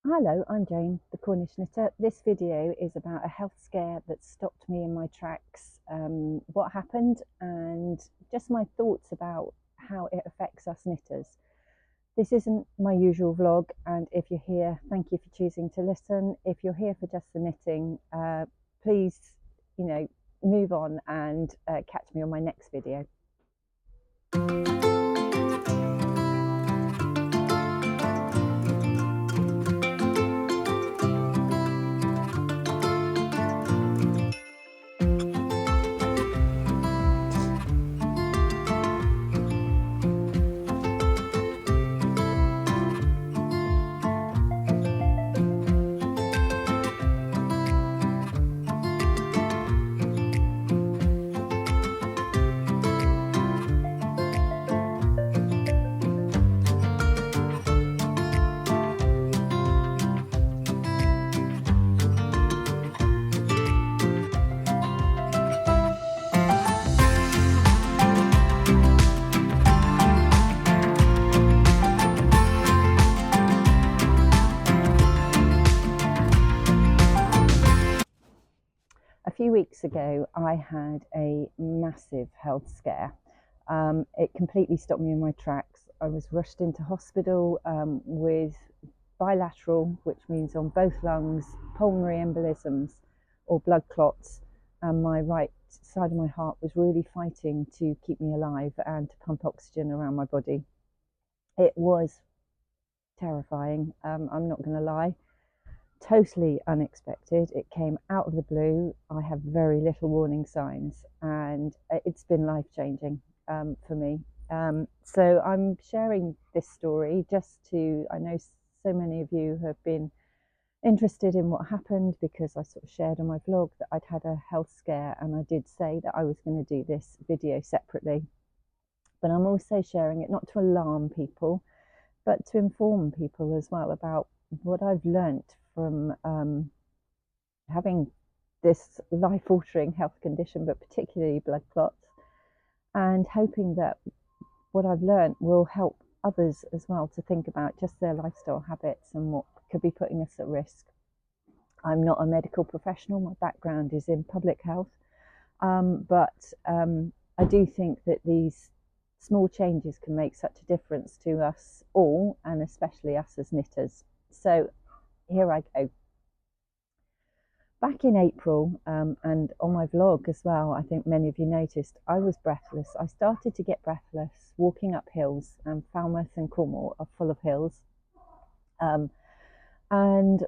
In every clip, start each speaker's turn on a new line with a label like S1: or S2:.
S1: Hello, I'm Jane, the Cornish Knitter. This video is about a health scare that stopped me in my tracks, what happened, and just my thoughts about how it affects us knitters. This isn't my usual vlog, and if you're here, thank you for choosing to listen. If you're here for just the knitting, please, move on and catch me on my next video. A few weeks ago, I had a massive health scare. It completely stopped me in my tracks. I was rushed into hospital with bilateral, which means on both lungs, pulmonary embolisms or blood clots, and my right side of my heart was really fighting to keep me alive and to pump oxygen around my body. It was terrifying, I'm not going to lie. Totally unexpected. It came out of the blue. I have very little warning signs, and it's been life-changing for me. So I'm sharing this story just to, I know so many of you have been interested in what happened because I sort of shared on my vlog that I'd had a health scare, and I did say that I was going to do this video separately. But I'm also sharing it not to alarm people, but to inform people as well about what I've learnt from having this life-altering health condition, but particularly blood clots, and hoping that what I've learnt will help others as well to think about just their lifestyle habits and what could be putting us at risk. I'm not a medical professional, my background is in public health, but I do think that these small changes can make such a difference to us all, and especially us as knitters. So here I go. Back in April, and on my vlog as well, I think many of you noticed, I was breathless. I started to get breathless walking up hills, and Falmouth and Cornwall are full of hills. And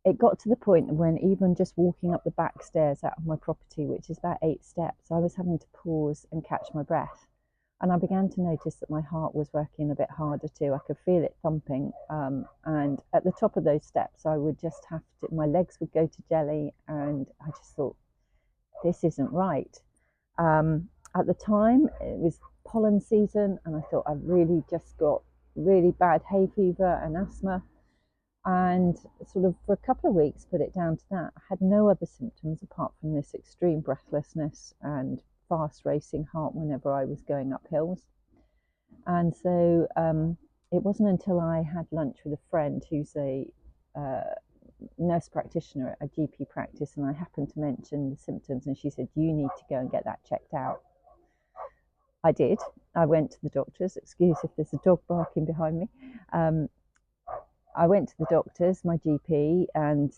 S1: it got to the point when even just walking up the back stairs out of my property, which is about 8 steps, I was having to pause and catch my breath. And I began to notice that my heart was working a bit harder too. I could feel it thumping. And at the top of those steps, I would just have to, my legs would go to jelly. And I just thought, this isn't right. At the time, it was pollen season. And I thought I've really just got really bad hay fever and asthma. And sort of for a couple of weeks, put it down to that. I had no other symptoms apart from this extreme breathlessness and fast racing heart whenever I was going up hills. And so it wasn't until I had lunch with a friend who's a nurse practitioner at a GP practice, and I happened to mention the symptoms, and she said, you need to go and get that checked out. I did. I went to the doctors. Excuse if there's a dog barking behind me. I went to the doctors, my GP, and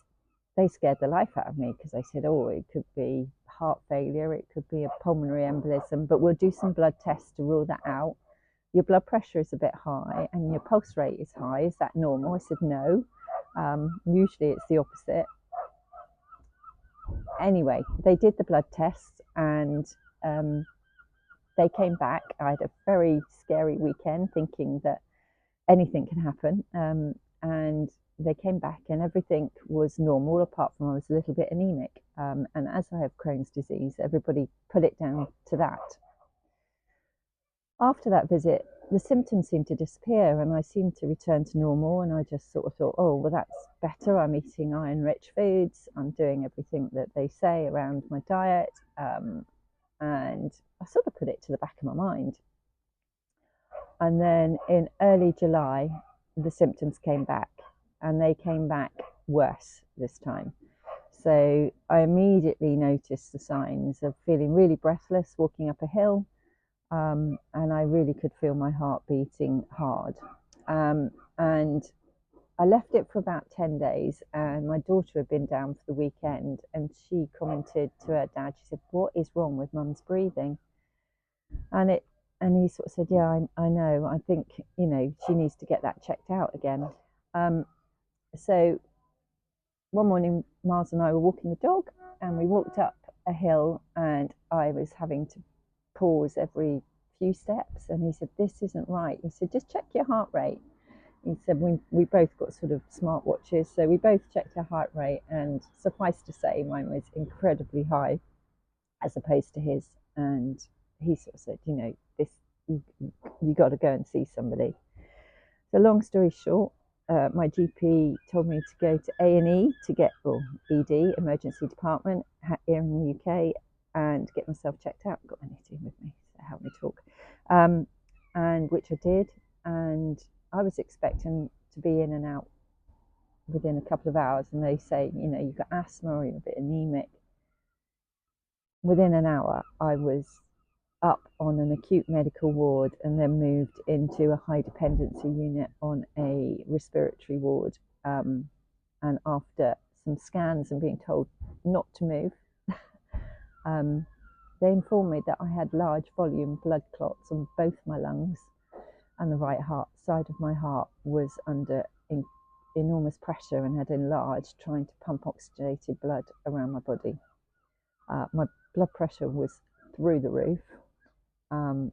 S1: they scared the life out of me because they said, oh, it could be heart failure, it could be a pulmonary embolism, but we'll do some blood tests to rule that out. Your blood pressure is a bit high and your pulse rate is high. Is that normal? I said, no. Usually it's the opposite. Anyway, they did the blood tests and they came back. I had a very scary weekend thinking that anything can happen. And they came back and everything was normal apart from I was a little bit anemic. And as I have Crohn's disease, everybody put it down to that. After that visit, the symptoms seemed to disappear and I seemed to return to normal, and I just sort of thought, oh, well, that's better. I'm eating iron-rich foods. I'm doing everything that they say around my diet. And I sort of put it to the back of my mind. And then in early July, the symptoms came back. and they came back worse this time. So I immediately noticed the signs of feeling really breathless walking up a hill, and I really could feel my heart beating hard. And I left it for about 10 days, and my daughter had been down for the weekend, and she commented to her dad, she said, "What is wrong with Mum's breathing?" And he sort of said, "Yeah, I know. I think, she needs to get that checked out again." So one morning, Miles and I were walking the dog, and we walked up a hill, and I was having to pause every few steps. And he said, "This isn't right." He said, "Just check your heart rate." He said, we both got sort of smartwatches, so we both checked our heart rate, and suffice to say, mine was incredibly high as opposed to his. And he sort of said, you got to go and see somebody. So long story short, my GP told me to go to A&E to get, or ED, emergency department here in the UK, and get myself checked out. I've got my knitting with me to help me talk, and which I did. And I was expecting to be in and out within a couple of hours, and they say, you've got asthma or you're a bit anemic. Within an hour, I was up on an acute medical ward and then moved into a high dependency unit on a respiratory ward. And after some scans and being told not to move, they informed me that I had large volume blood clots on both my lungs, and the right heart side of my heart was under enormous pressure and had enlarged, trying to pump oxygenated blood around my body. My blood pressure was through the roof. And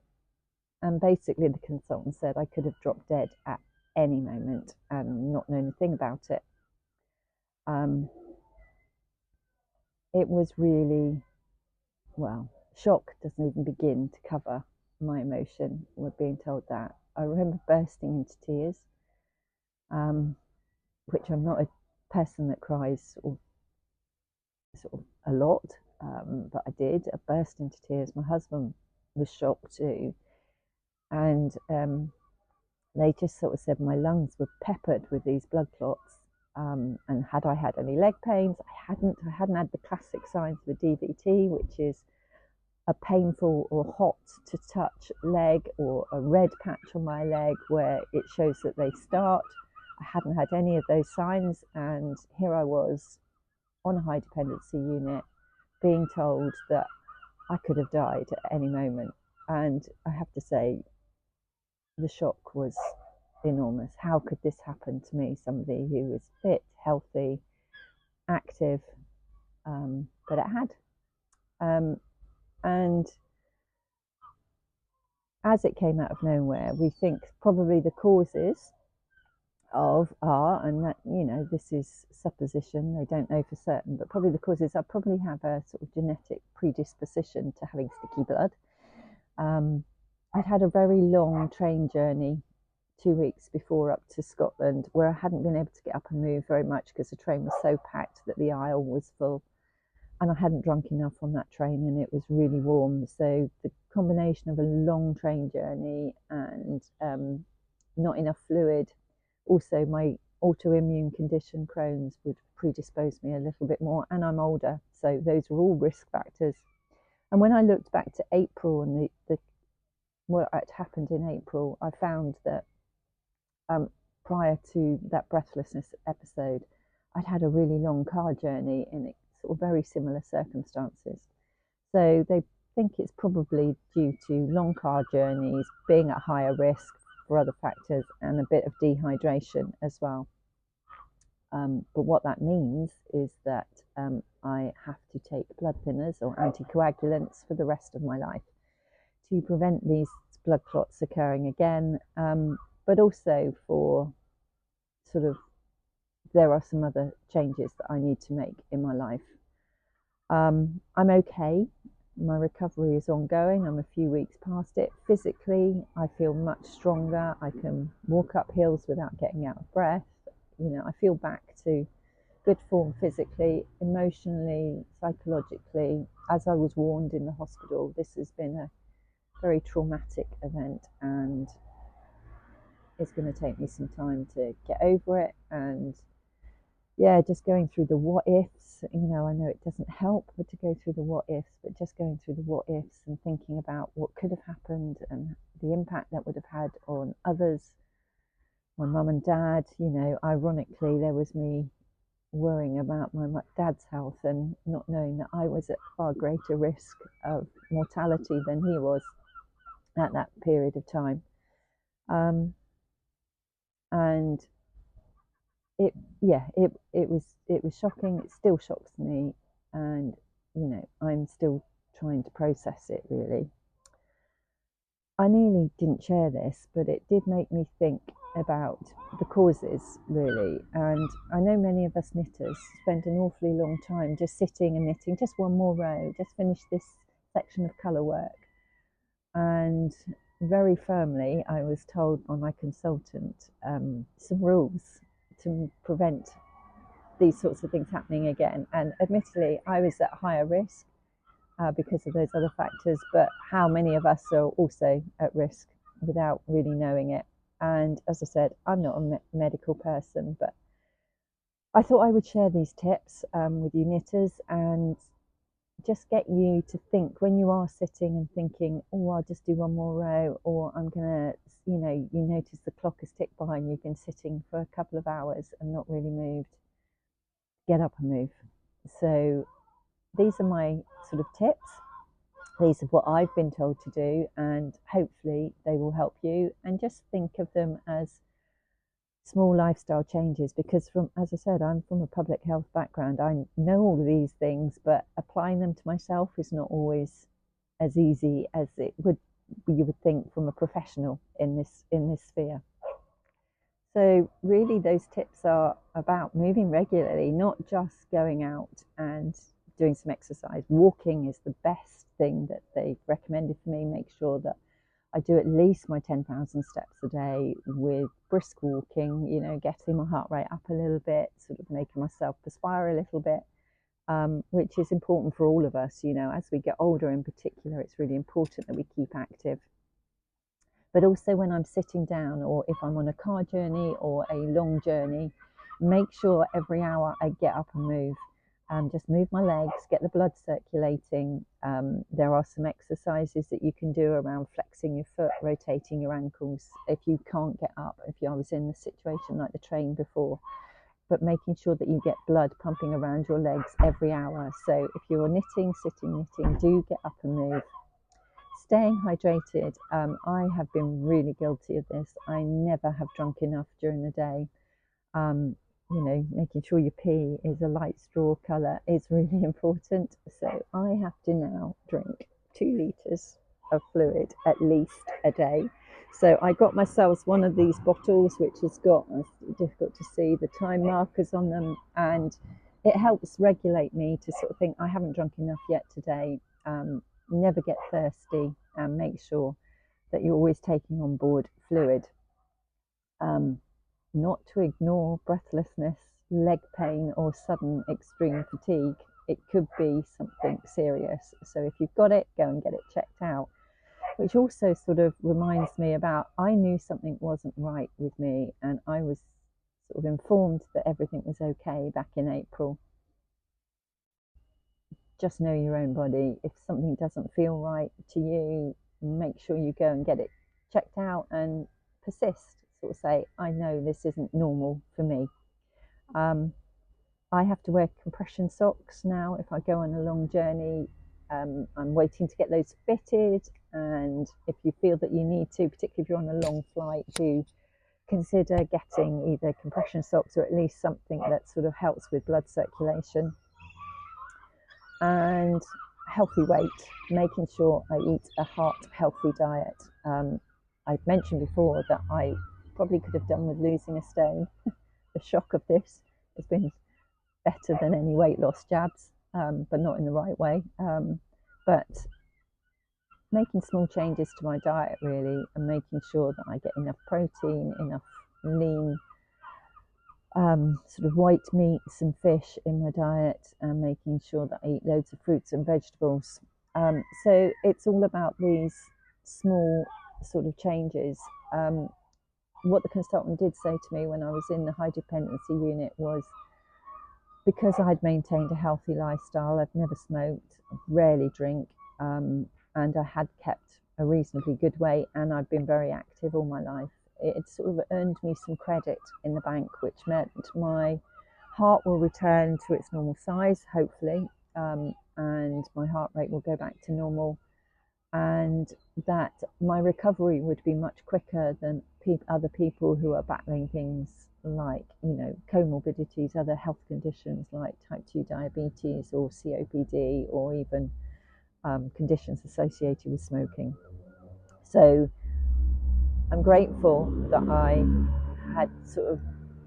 S1: basically the consultant said I could have dropped dead at any moment and not known a thing about it. It was really, shock doesn't even begin to cover my emotion with being told that. I remember bursting into tears, which I'm not a person that cries or sort of a lot, but I did. I burst into tears. My husband was shocked too, and they just sort of said my lungs were peppered with these blood clots, and had I had any leg pains? I hadn't had the classic signs of a DVT, which is a painful or hot to touch leg, or a red patch on my leg where it shows that they start. I hadn't had any of those signs, and here I was on a high dependency unit being told that I could have died at any moment. And I have to say, the shock was enormous. How could this happen to me, somebody who was fit, healthy, active? But it had. And as it came out of nowhere, we think probably the causes are, and that, this is supposition, they don't know for certain, but probably the causes, I probably have a sort of genetic predisposition to having sticky blood. I'd had a very long train journey 2 weeks before up to Scotland, where I hadn't been able to get up and move very much because the train was so packed that the aisle was full, and I hadn't drunk enough on that train, and it was really warm. So the combination of a long train journey and not enough fluid, also my autoimmune condition, Crohn's, would predispose me a little bit more, and I'm older, so those were all risk factors. And when I looked back to April and what had happened in April, I found that prior to that breathlessness episode, I'd had a really long car journey in sort of very similar circumstances. So they think it's probably due to long car journeys, being at higher risk for other factors, and a bit of dehydration as well. But what that means is that I have to take blood thinners or anticoagulants for the rest of my life to prevent these blood clots occurring again, but also for sort of, there are some other changes that I need to make in my life. I'm okay. My recovery is ongoing. I'm a few weeks past it. Physically, I feel much stronger. I can walk up hills without getting out of breath. I feel back to good form physically, emotionally, psychologically. As I was warned in the hospital, this has been a very traumatic event, and it's going to take me some time to get over it. And yeah, just going through the what ifs, I know it doesn't help but to go through the what ifs, but just going through the what ifs and thinking about what could have happened and the impact that would have had on others, my mum and dad. Ironically, there was me worrying about my dad's health and not knowing that I was at far greater risk of mortality than he was at that period of time. And it was shocking. It still shocks me, and I'm still trying to process it, really. I nearly didn't share this, but it did make me think about the causes, really. And I know many of us knitters spend an awfully long time just sitting and knitting just one more row, just finish this section of colour work. And very firmly I was told by my consultant some rules to prevent these sorts of things happening again. And admittedly, I was at higher risk because of those other factors, but how many of us are also at risk without really knowing it? And as I said, I'm not a medical person, but I thought I would share these tips with you knitters and just get you to think when you are sitting and thinking, oh, I'll just do one more row, or I'm gonna, you notice the clock has ticked by and you've been sitting for a couple of hours and not really moved. Get up and move. So these are my sort of tips. These are what I've been told to do, and hopefully they will help you. And just think of them as small lifestyle changes, because as I said, I'm from a public health background. I know all of these things, but applying them to myself is not always as easy as you would think from a professional in this sphere. So really those tips are about moving regularly, not just going out and doing some exercise. Walking is the best thing that they've recommended for me. Make sure that I do at least my 10,000 steps a day with brisk walking, getting my heart rate up a little bit, sort of making myself perspire a little bit, which is important for all of us. As we get older in particular, it's really important that we keep active. But also when I'm sitting down, or if I'm on a car journey or a long journey, make sure every hour I get up and move. Just move my legs, get the blood circulating. There are some exercises that you can do around flexing your foot, rotating your ankles if you can't get up, if I was in the situation like the train before. But making sure that you get blood pumping around your legs every hour. So if you're knitting, sitting knitting, do get up and move. Staying hydrated. I have been really guilty of this. I never have drunk enough during the day. Making sure your pee is a light straw colour is really important. So I have to now drink 2 litres of fluid at least a day. So I got myself one of these bottles which has got, it's difficult to see, the time markers on them, and it helps regulate me to sort of think I haven't drunk enough yet today. Never get thirsty, and make sure that you're always taking on board fluid. Not to ignore breathlessness, leg pain, or sudden extreme fatigue. It could be something serious. So if you've got it, go and get it checked out. Which also sort of reminds me about, I knew something wasn't right with me, and I was sort of informed that everything was okay back in April. Just know your own body. If something doesn't feel right to you, make sure you go and get it checked out and persist. Sort of say, I know this isn't normal for me. I have to wear compression socks now if I go on a long journey. I'm waiting to get those fitted, and if you feel that you need to, particularly if you're on a long flight, do consider getting either compression socks or at least something that sort of helps with blood circulation. And healthy weight, making sure I eat a heart-healthy diet. I've mentioned before that I probably could have done with losing a stone. The shock of this has been better than any weight loss jabs, but not in the right way. But making small changes to my diet, really, and making sure that I get enough protein, enough lean, sort of white meats and fish in my diet, and making sure that I eat loads of fruits and vegetables. So it's all about these small sort of changes. what the consultant did say to me when I was in the high dependency unit was, because I'd maintained a healthy lifestyle, I've never smoked, rarely drink, and I had kept a reasonably good weight, and I've been very active all my life. It sort of earned me some credit in the bank, which meant my heart will return to its normal size, hopefully, and my heart rate will go back to normal, and that my recovery would be much quicker than other people who are battling things like, comorbidities, other health conditions like type 2 diabetes or COPD, or even conditions associated with smoking. So I'm grateful that I had sort of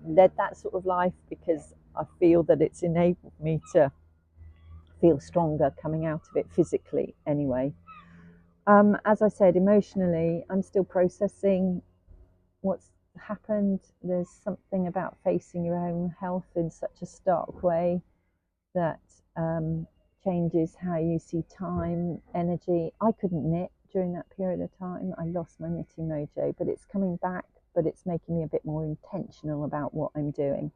S1: led that sort of life, because I feel that it's enabled me to feel stronger coming out of it physically anyway. As I said, emotionally, I'm still processing what's happened. There's something about facing your own health in such a stark way that changes how you see time, energy. I couldn't knit during that period of time. I lost my knitting mojo, but it's coming back, but it's making me a bit more intentional about what I'm doing.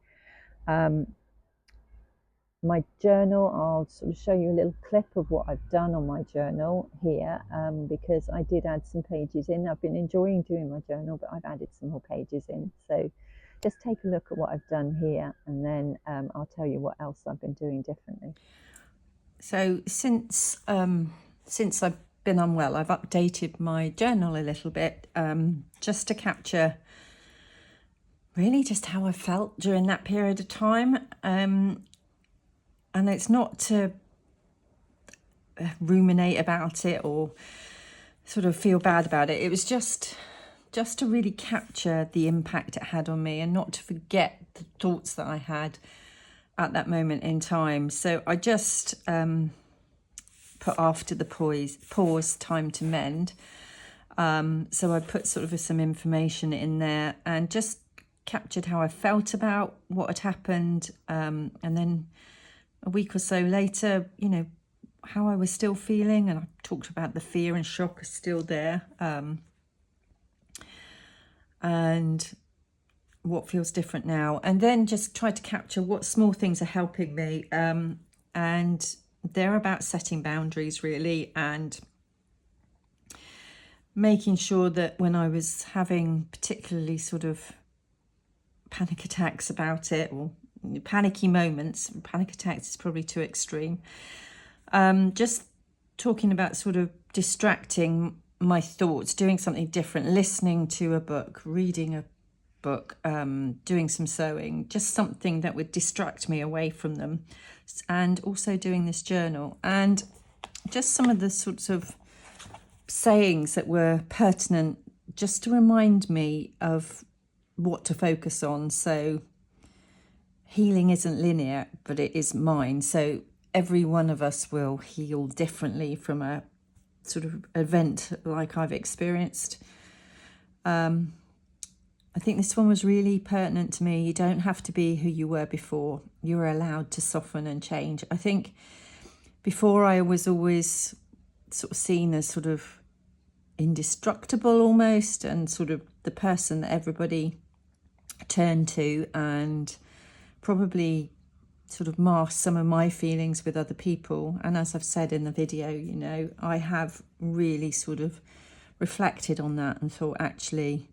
S1: My journal, I'll sort of show you a little clip of what I've done on my journal here, because I did add some pages in. I've been enjoying doing my journal, but I've added some more pages in. So just take a look at what I've done here, and then I'll tell you what else I've been doing differently.
S2: So since I've been unwell, I've updated my journal a little bit, just to capture really just how I felt during that period of time. And it's not to ruminate about it or sort of feel bad about it. It was just to really capture the impact it had on me, and not to forget the thoughts that I had at that moment in time. So I just put after the pause, time to mend. So I put sort of some information in there and just captured how I felt about what had happened. And then a week or so later, how I was still feeling. And I talked about the fear and shock are still there. And what feels different now. And then just try to capture what small things are helping me. And they're about setting boundaries, really, and making sure that when I was having particularly sort of panic attacks about it, or panicky moments, panic attacks is probably too extreme, just talking about sort of distracting my thoughts, doing something different, listening to a book, reading a book, doing some sewing, just something that would distract me away from them, and also doing this journal, and just some of the sorts of sayings that were pertinent, just to remind me of what to focus on. So healing isn't linear, but it is mine. So every one of us will heal differently from a sort of event like I've experienced. I think this one was really pertinent to me. You don't have to be who you were before. You're allowed to soften and change. I think before I was always sort of seen as sort of indestructible almost, and sort of the person that everybody turned to, and probably sort of masked some of my feelings with other people. And as I've said in the video, I have really sort of reflected on that and thought, actually,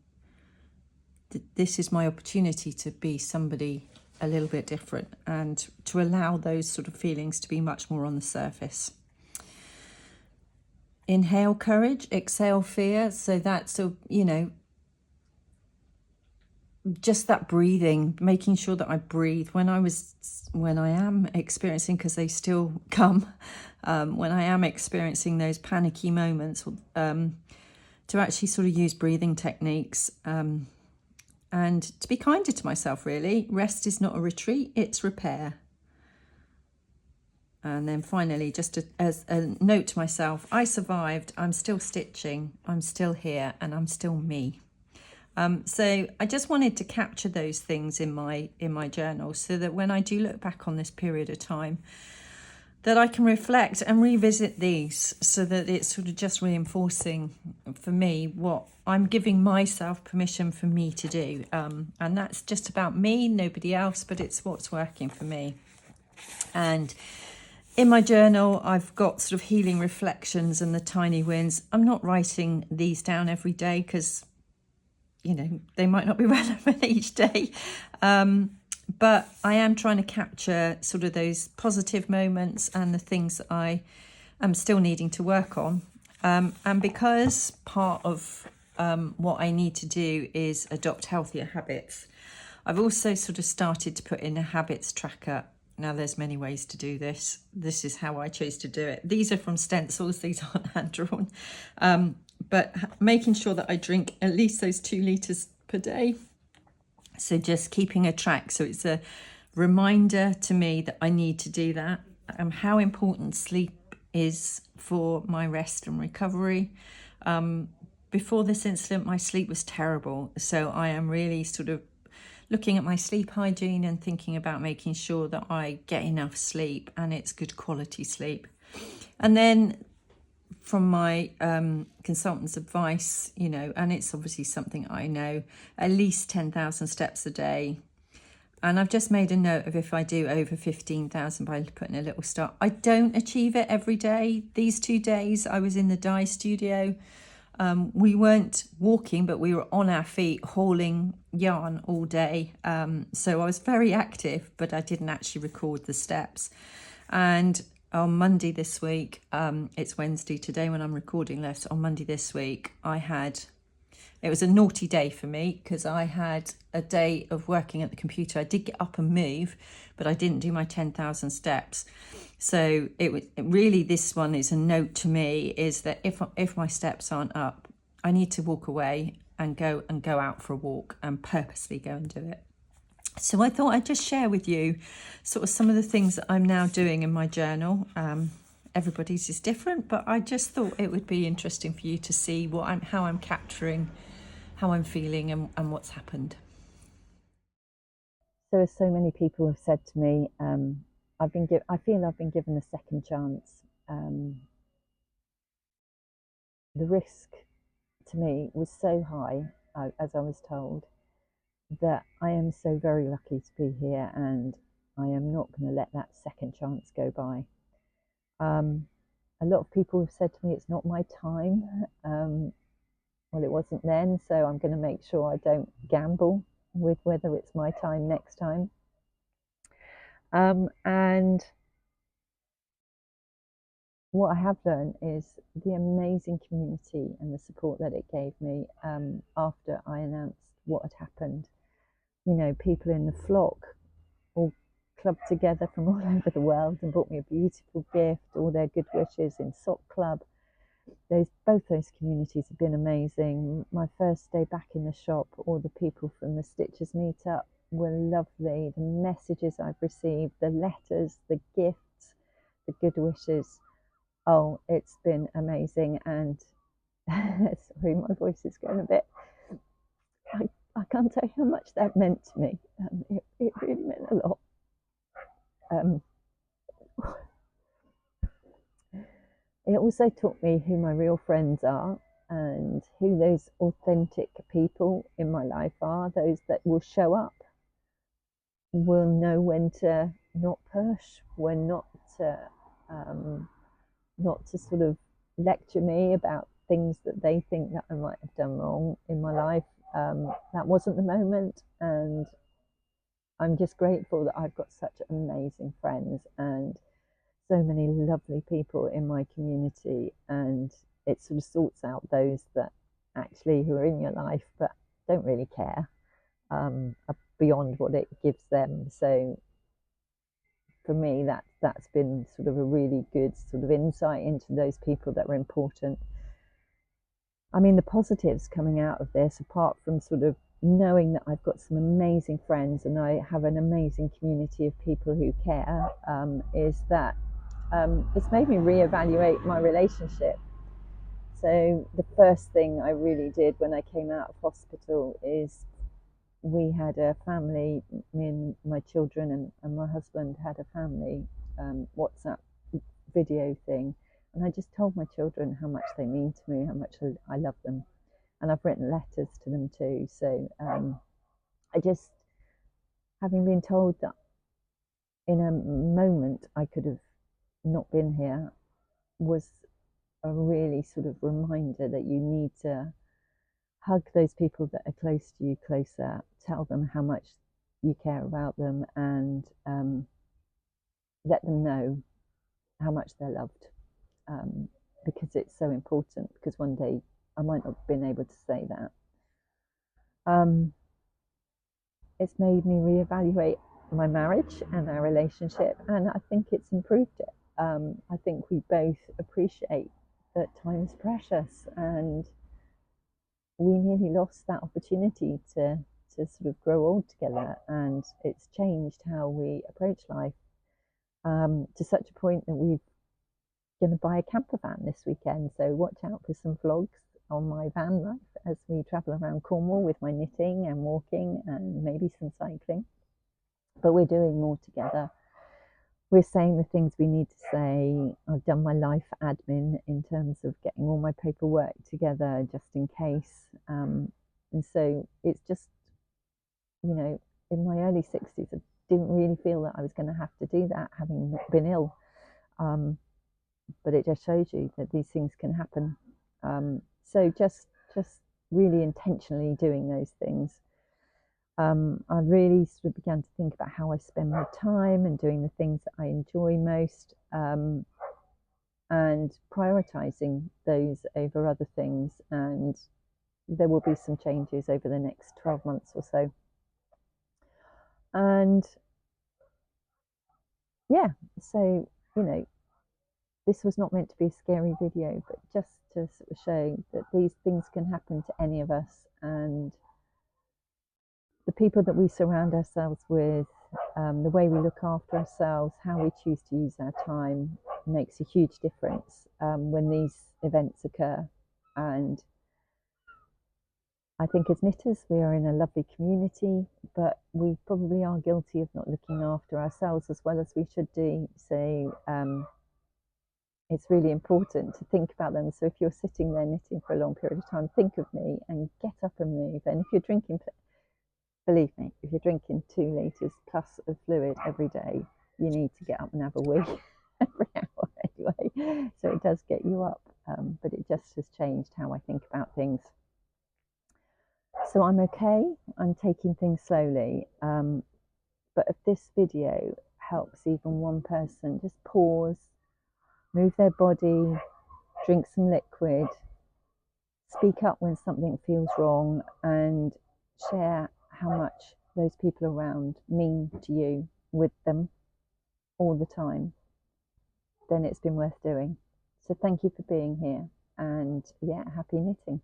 S2: this is my opportunity to be somebody a little bit different, and to allow those sort of feelings to be much more on the surface. Inhale courage, exhale fear. So that's, just that breathing, making sure that I breathe when I am experiencing, because they still come, when I am experiencing those panicky moments, to actually sort of use breathing techniques, and to be kinder to myself, really. Rest is not a retreat, it's repair. And then finally, just as a note to myself, I survived, I'm still stitching, I'm still here, and I'm still me. So I just wanted to capture those things in my journal, so that when I do look back on this period of time, that I can reflect and revisit these, so that it's sort of just reinforcing for me what I'm giving myself permission for me to do. And that's just about me, nobody else, but it's what's working for me. And in my journal, I've got sort of healing reflections and the tiny wins. I'm not writing these down every day because, you know, they might not be relevant each day. But I am trying to capture sort of those positive moments and the things that I am still needing to work on. And because part of what I need to do is adopt healthier habits, I've also sort of started to put in a habits tracker. Now, there's many ways to do this. This is how I chose to do it. These are from stencils. These aren't hand-drawn. But making sure that I drink at least those 2 litres per day. So just keeping a track. So it's a reminder to me that I need to do that. How important sleep is for my rest and recovery. Before this incident, my sleep was terrible. So I am really sort of looking at my sleep hygiene and thinking about making sure that I get enough sleep and it's good quality sleep. And then from my consultant's advice, you know, and it's obviously something I know, at least 10,000 steps a day. And I've just made a note of if I do over 15,000 by putting a little star. I don't achieve it every day. These 2 days I was in the dye studio. We weren't walking, but we were on our feet hauling yarn all day. So I was very active, but I didn't actually record the steps. And on Monday this week, it's Wednesday today when I'm recording this, on Monday this week, it was a naughty day for me because I had a day of working at the computer. I did get up and move, but I didn't do my 10,000 steps. So this one is a note to me, is that if my steps aren't up, I need to walk away and go out for a walk and purposely go and do it. So I thought I'd just share with you sort of some of the things that I'm now doing in my journal. Everybody's is different, but I just thought it would be interesting for you to see how I'm capturing, how I'm feeling and what's happened.
S1: So as so many people have said to me, I feel I've been given a second chance. The risk to me was so high, as I was told, that I am so very lucky to be here, and I am not going to let that second chance go by. A lot of people have said to me it's not my time. Well, it wasn't then, so I'm going to make sure I don't gamble with whether it's my time next time. And what I have learned is the amazing community and the support that it gave me after I announced what had happened. You know, people in the flock all clubbed together from all over the world and brought me a beautiful gift, all their good wishes in Sock Club. Both those communities have been amazing. My first day back in the shop, all the people from the Stitchers meetup were lovely. The messages I've received, the letters, the gifts, the good wishes. Oh, it's been amazing. And sorry, my voice is going a bit. I can't tell you how much that meant to me. It really meant a lot. It also taught me who my real friends are and who those authentic people in my life are, those that will show up, will know when to not push, when not to sort of lecture me about things that they think that I might have done wrong in my life. That wasn't the moment, and I'm just grateful that I've got such amazing friends and so many lovely people in my community, and it sort of sorts out those that actually who are in your life but don't really care beyond what it gives them. So for me, that's been sort of a really good sort of insight into those people that were important. I mean, the positives coming out of this, apart from sort of knowing that I've got some amazing friends and I have an amazing community of people who care, is that it's made me reevaluate my relationship. So the first thing I really did when I came out of hospital is we had a family, me and my children and my husband had a family WhatsApp video thing, and I just told my children how much they mean to me, how much I love them, and I've written letters to them too. So I just, having been told that in a moment I could have not been here, was a really sort of reminder that you need to hug those people that are close to you closer, tell them how much you care about them, and let them know how much they're loved, because it's so important, because one day I might not have been able to say that. It's made me reevaluate my marriage and our relationship, and I think it's improved it. I think we both appreciate that time is precious, and we nearly lost that opportunity to sort of grow old together, and it's changed how we approach life, to such a point that we're going to buy a camper van this weekend. So watch out for some vlogs on my van life as we travel around Cornwall with my knitting and walking and maybe some cycling. But we're doing more together. We're saying the things we need to say. I've done my life admin in terms of getting all my paperwork together just in case. And so it's just, you know, in my early 60s, I didn't really feel that I was going to have to do that, having not been ill. But it just shows you that these things can happen. So just really intentionally doing those things. I really sort of began to think about how I spend my time and doing the things that I enjoy most, and prioritizing those over other things. And there will be some changes over the next 12 months or so. And yeah, so, you know, this was not meant to be a scary video, but just to sort of show that these things can happen to any of us, and the people that we surround ourselves with, the way we look after ourselves, how we choose to use our time, makes a huge difference when these events occur. And I think as knitters, we are in a lovely community, but we probably are guilty of not looking after ourselves as well as we should do. So it's really important to think about them. So if you're sitting there knitting for a long period of time, think of me and get up and move. And if you're drinking, believe me, if you're drinking 2 litres plus of fluid every day, you need to get up and have a wee every hour anyway. So it does get you up, but it just has changed how I think about things. So I'm okay, I'm taking things slowly. But if this video helps even one person, just pause, move their body, drink some liquid, speak up when something feels wrong, and share how much those people around mean to you with them all the time, then it's been worth doing. So thank you for being here, and yeah, happy knitting.